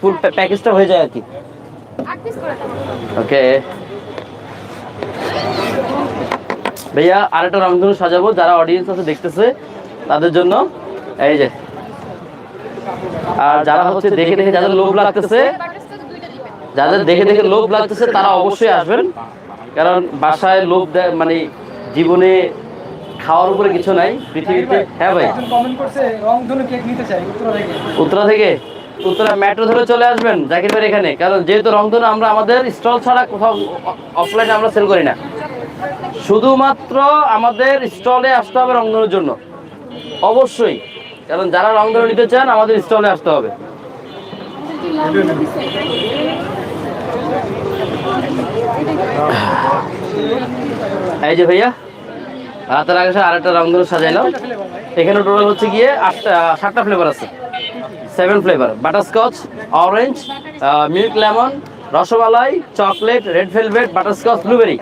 ফুল প্যাকেজটা হয়ে যায় আর কি। ওকে ভাইয়া, আরেকটা রংধনু সাজাবো, যারা অডিয়েন্স আছে দেখতেছে তাদের জন্য। এই যে, আর যারা হচ্ছে দেখে দেখে যাদের লোভ লাগতেছে, যাদের দেখে দেখে লোভ লাগতেছে তারা অবশ্যই আসবেন, কারণ বাসায় লোভ মানে জীবনে খাওয়ার উপরে কিছু নাই পৃথিবীতে। হ্যাঁ ভাই, কমেন্ট করছে রংধনু কেক নিতে চাই উত্তরা থেকে। উত্তরা মেট্রো ধরে চলে আসবেন জাকির ভাইয়ের এখানে, কারণ যেহেতু রংধনু আমরা আমাদের স্টল ছাড়া কোথাও অফলাইনে আমরা সেল করি না, শুধুমাত্র আমাদের স্টলে আসতে হবে রংধনুর জন্য অবশ্যই, কারণ যারা রংধনু নিতে চান আমাদের স্টলে আসতে হবে। এই যে ভাইয়া, রাতের আগে আরেকটা রংধনু সাজাইলাম। এখানে টোটাল হচ্ছে গিয়ে 7টা ফ্লেভার আছে, 7 flavour, butterscotch, orange, milk lemon, rasmalai, chocolate, red velvet, butterscotch, blueberry.